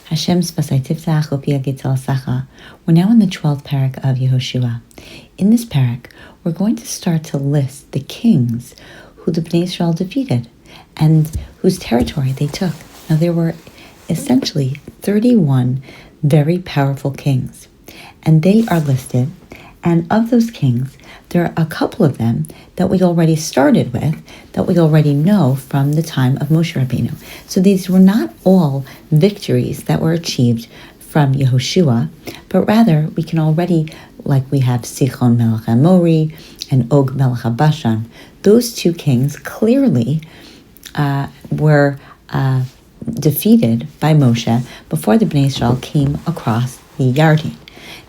Hashem's Vasaitivtach Opi Agital Sacha. We're now in the 12th Perek of Yehoshua. In this Perek, we're going to start to list the kings who the Bnei Israel defeated and whose territory they took. Now, there were essentially 31 very powerful kings, and they are listed. And of those kings, there are a couple of them that we already started with, that we already know from the time of Moshe Rabbeinu. So these were not all victories that were achieved from Yehoshua, but rather we can already, like we have Sichon Melech HaMori and Og Melech HaBashan, those two kings clearly were defeated by Moshe before the Bnei Israel came across the Yarden.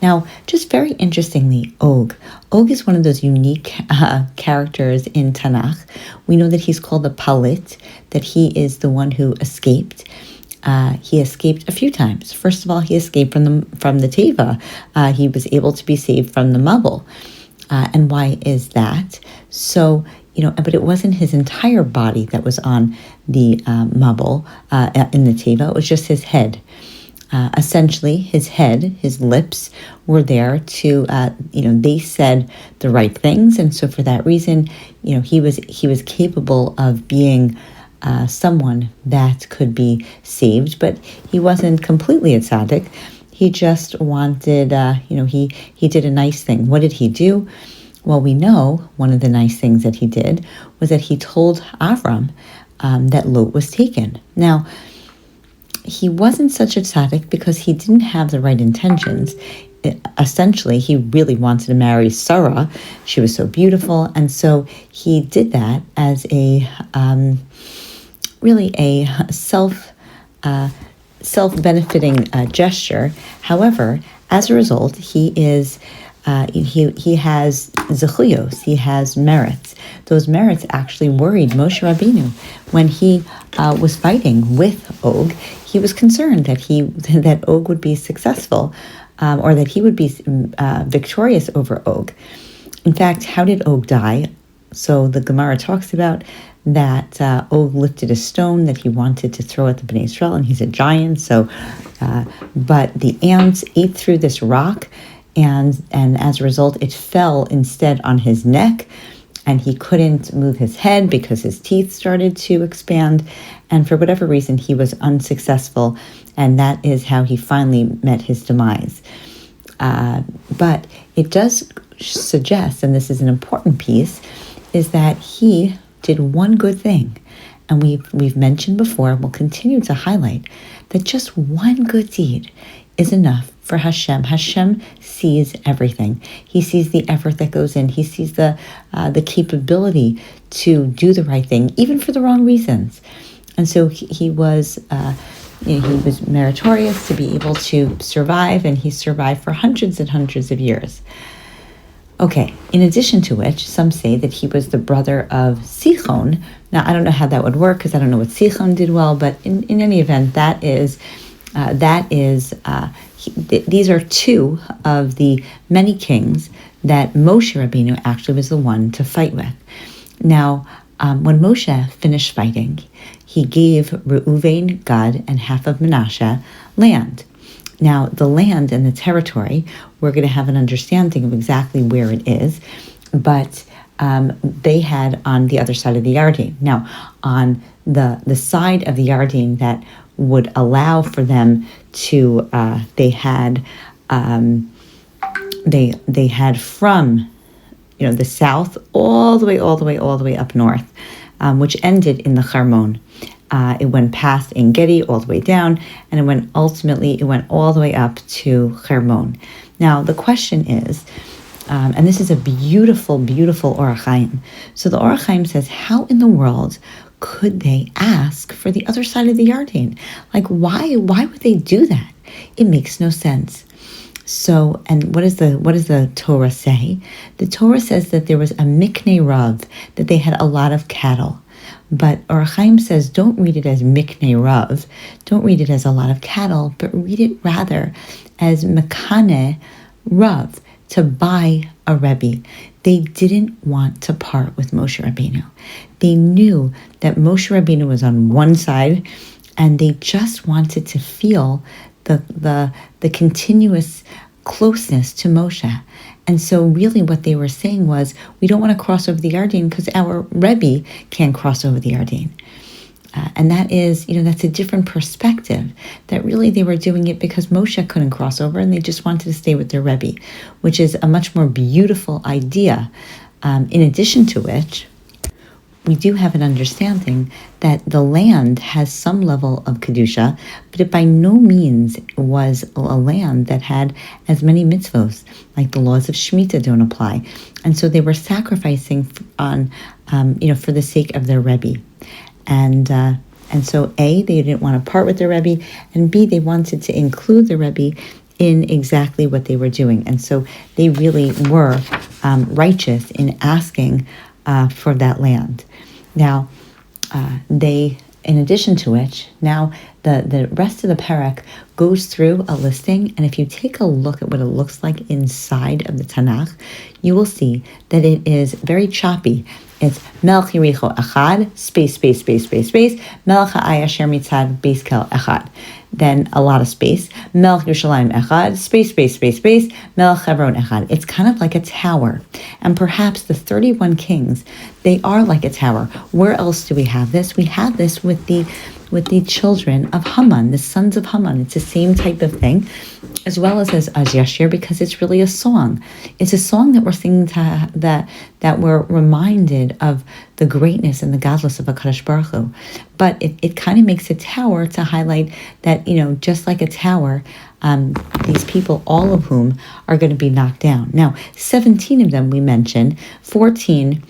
Now, just very interestingly, Og is one of those unique characters in Tanakh. We know that he's called the Palit, that he is the one who escaped. He escaped a few times. First of all, he escaped from the Teva. He was able to be saved from the Mabul. And why is that? So, but it wasn't his entire body that was on the Mabul in the Teva. It was just his head. Essentially, his head, his lips were there to, they said the right things, and so for that reason, he was capable of being someone that could be saved, but he wasn't completely a tzaddik. He just wanted, he did a nice thing. What did he do? Well, we know one of the nice things that he did was that he told Avram that Lot was taken. Now, he wasn't such a tzaddik because he didn't have the right intentions. Essentially, he really wanted to marry Sarah. She was so beautiful, and so he did that as a really a self-benefiting gesture. However, as a result, he has zechuyos, he has merits. Those merits actually worried Moshe Rabbeinu when he was fighting with Og. He was concerned that Og would be successful, or that he would be victorious over Og. In fact, how did Og die? So the Gemara talks about that Og lifted a stone that he wanted to throw at the Bnei Israel, and he's a giant. So, but the ants ate through this rock, and as a result, it fell instead on his neck, and he couldn't move his head because his teeth started to expand, and for whatever reason, he was unsuccessful, and that is how he finally met his demise. But it does suggest, and this is an important piece, is that he did one good thing, and we've mentioned before, we'll continue to highlight, that just one good deed is enough for Hashem. Hashem sees everything. He sees the effort that goes in. He sees the capability to do the right thing, even for the wrong reasons. And so he was meritorious to be able to survive, and he survived for hundreds and hundreds of years. Okay, in addition to which, some say that he was the brother of Sichon. Now, I don't know how that would work because I don't know what Sichon did well, but in any event, these are two of the many kings that Moshe Rabbeinu actually was the one to fight with. Now, when Moshe finished fighting, he gave Reuven, Gad, and half of Manasseh land. Now, the land and the territory, we're going to have an understanding of exactly where it is, but they had on the other side of the Yarden. Now, on the side of the Yarden that would allow for them to, they had from, the south all the way up north, which ended in the Hermon. It went past En Gedi all the way down, and it went all the way up to Hermon. Now, the question is, and this is a beautiful, beautiful Orach Chaim. So the Orach Chaim says, how in the world could they ask for the other side of the Yarden? Like, why would they do that? It makes no sense. So, and what does the Torah say? The Torah says that there was a miknei rav, that they had a lot of cattle. But Orach Chaim says, don't read it as miknei rav, don't read it as a lot of cattle, but read it rather as mekane rav, to buy a Rebbe. They didn't want to part with Moshe Rabbeinu. They knew that Moshe Rabbeinu was on one side and they just wanted to feel the continuous closeness to Moshe. And so really what they were saying was, we don't want to cross over the Yarden because our Rebbe can't cross over the Yarden. And that is, that's a different perspective, that really they were doing it because Moshe couldn't cross over and they just wanted to stay with their Rebbe, which is a much more beautiful idea. In addition to which, we do have an understanding that the land has some level of Kedusha, but it by no means was a land that had as many mitzvos, like the laws of Shemitah don't apply. And so they were sacrificing on, for the sake of their Rebbe. And so A, they didn't want to part with their Rebbe, and B, they wanted to include the Rebbe in exactly what they were doing. And so they really were righteous in asking for that land. Now, in addition to which, now the rest of the Perek goes through a listing, and if you take a look at what it looks like inside of the Tanakh, you will see that it is very choppy. It's Melech Yericho Echad, space, Melech Ha'ai Asher Mitzad, base kel Echad. Then a lot of space. Melech Yerushalayim Echad, space, Melech Hebron Echad. It's kind of like a tower. And perhaps the 31 kings, they are like a tower. Where else do we have this? We have this with the children of Haman, the sons of Haman. It's the same type of thing, as well as Yashir, because it's really a song. It's a song that we're singing that we're reminded of the greatness and the godless of HaKadosh Baruch Hu. But it kind of makes a tower to highlight that, just like a tower, these people, all of whom are going to be knocked down. Now, 17 of them we mentioned, 14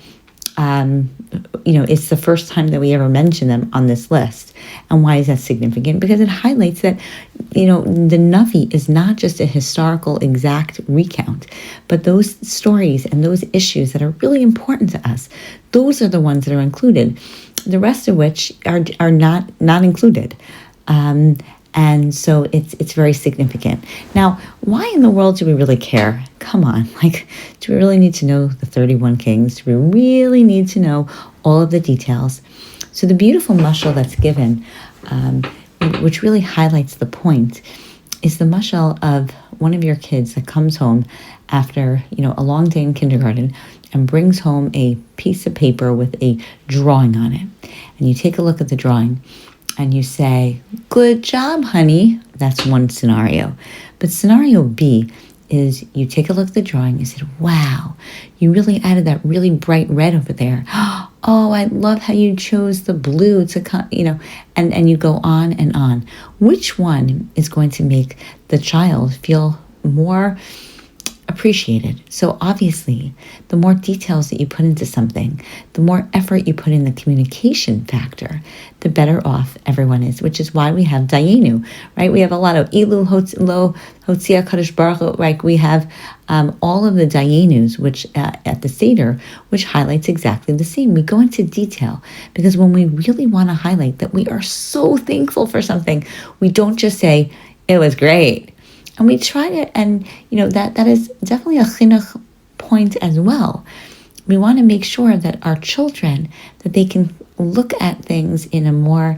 it's the first time that we ever mention them on this list. And why is that significant? Because it highlights that, the Navi is not just a historical exact recount, but those stories and those issues that are really important to us, those are the ones that are included. The rest of which are not included. And so it's very significant. Now, why in the world do we really care? Come on, do we really need to know the 31 kings? Do we really need to know all of the details? So the beautiful mashal that's given, which really highlights the point, is the mashal of one of your kids that comes home after, a long day in kindergarten and brings home a piece of paper with a drawing on it. And you take a look at the drawing, and you say, "Good job, honey." That's one scenario. But scenario B is you take a look at the drawing and say, "Wow, you really added that really bright red over there. Oh, I love how you chose the blue to, and you go on and on." Which one is going to make the child feel more appreciated? So obviously, the more details that you put into something, the more effort you put in the communication factor, the better off everyone is, which is why we have Dayenu, right? We have a lot of Ilu Lo Hotzia Kadosh Baruch Hu, right? We have all of the Dayenus, which at the Seder, which highlights exactly the same. We go into detail because when we really want to highlight that we are so thankful for something, we don't just say, "It was great." And we try to, and that is definitely a chinuch point as well. We want to make sure that our children, that they can look at things in a more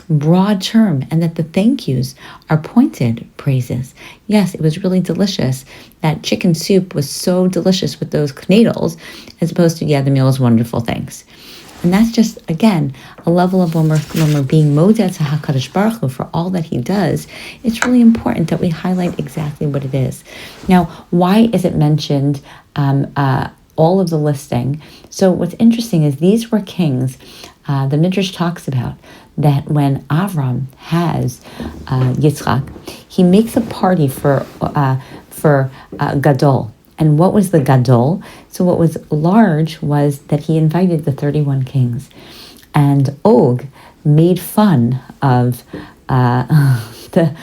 broad term, and that the thank yous are pointed praises. Yes, it was really delicious. That chicken soup was so delicious with those knedels, as opposed to, the meal was wonderful, thanks. And that's just, again, a level of when we're being modeh to HaKadosh Baruch Hu for all that he does, it's really important that we highlight exactly what it is. Now, why is it mentioned, all of the listing? So what's interesting is these were kings. The Midrash talks about that when Avram has Yitzchak, he makes a party for Gadol. And what was the Gadol? So what was large was that he invited the 31 kings. And Og made fun of the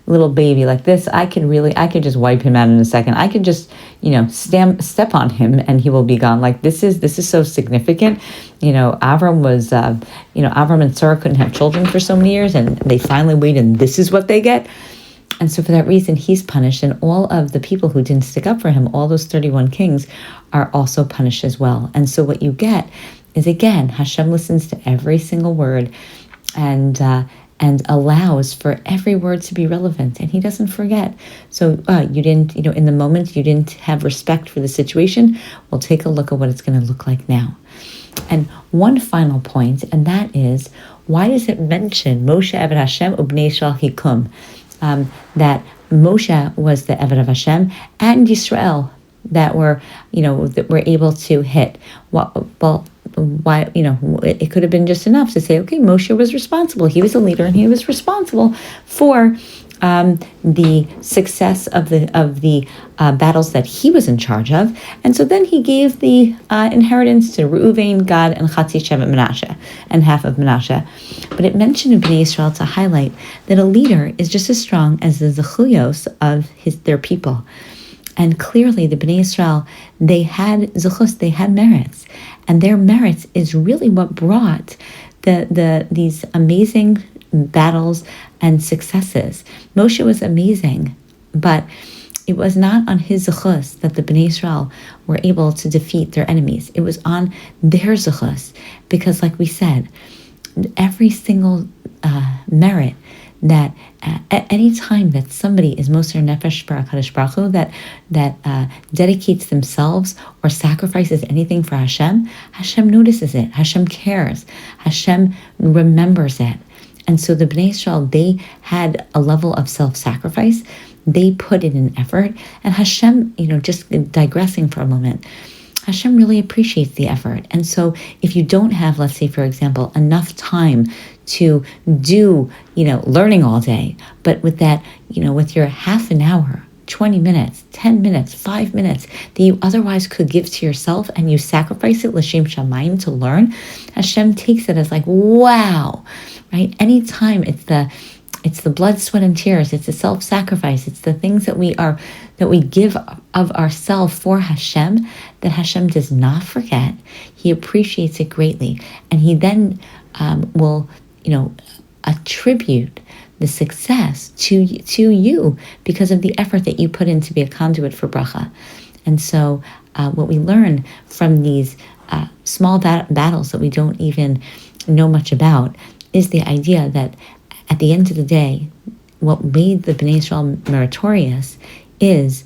little baby like this. I could just wipe him out in a second. I could just, step on him and he will be gone. Like this is so significant. Avram was, Avram and Sarah couldn't have children for so many years, and they finally waited, and this is what they get. And so for that reason, he's punished, and all of the people who didn't stick up for him, all those 31 kings, are also punished as well. And so what you get is, again, Hashem listens to every single word. and allows for every word to be relevant, and he doesn't forget. So you didn't, in the moment you didn't have respect for the situation. Well, take a look at what it's going to look like now. And one final point, and that is, why does it mention Moshe Eved Hashem Ubnei Yisrael Hikum? That Moshe was the Eved of Hashem, and Yisrael that were able to hit. Well, why? It could have been just enough to say, okay, Moshe was responsible. He was a leader, and he was responsible for the success of the battles that he was in charge of. And so then he gave the inheritance to Reuven, Gad, and Chatzi Shevet Menashe, and half of Menashe. But it mentioned in Bnei Yisrael to highlight that a leader is just as strong as the zechuyos of their people. And clearly the Bnei Yisrael, they had zechus, they had merits. And their merits is really what brought these amazing battles and successes. Moshe was amazing, but it was not on his zechus that the Bnei Yisrael were able to defeat their enemies. It was on their zechus, because like we said, every single merit that at any time that somebody is Moser Nefesh HaKadosh Baruch Hu, that dedicates themselves or sacrifices anything for Hashem, Hashem notices it. Hashem cares. Hashem remembers it. And so the Bnei Yisrael, they had a level of self-sacrifice. They put in an effort. And Hashem, just digressing for a moment, Hashem really appreciates the effort. And so if you don't have, let's say, for example, enough time to do, learning all day, but with that, with your half an hour, 20 minutes, 10 minutes, 5 minutes that you otherwise could give to yourself, and you sacrifice it l'shem shamayim to learn, Hashem takes it as like, wow, right? Anytime it's the blood, sweat, and tears. It's the self-sacrifice. It's the things that we give of ourselves for Hashem, that Hashem does not forget. He appreciates it greatly, and He then will, attribute the success to you because of the effort that you put in to be a conduit for bracha. And so, what we learn from these small battles that we don't even know much about is the idea that at the end of the day, what made the Bnei Yisrael meritorious is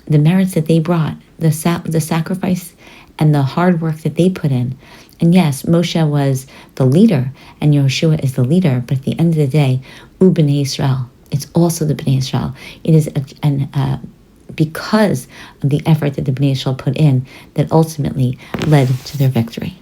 the merits that they brought, the sacrifice and the hard work that they put in. And yes, Moshe was the leader, and Yehoshua is the leader, but at the end of the day, Bnei Yisrael, it's also the Bnei Yisrael. It is because of the effort that the Bnei Yisrael put in that ultimately led to their victory.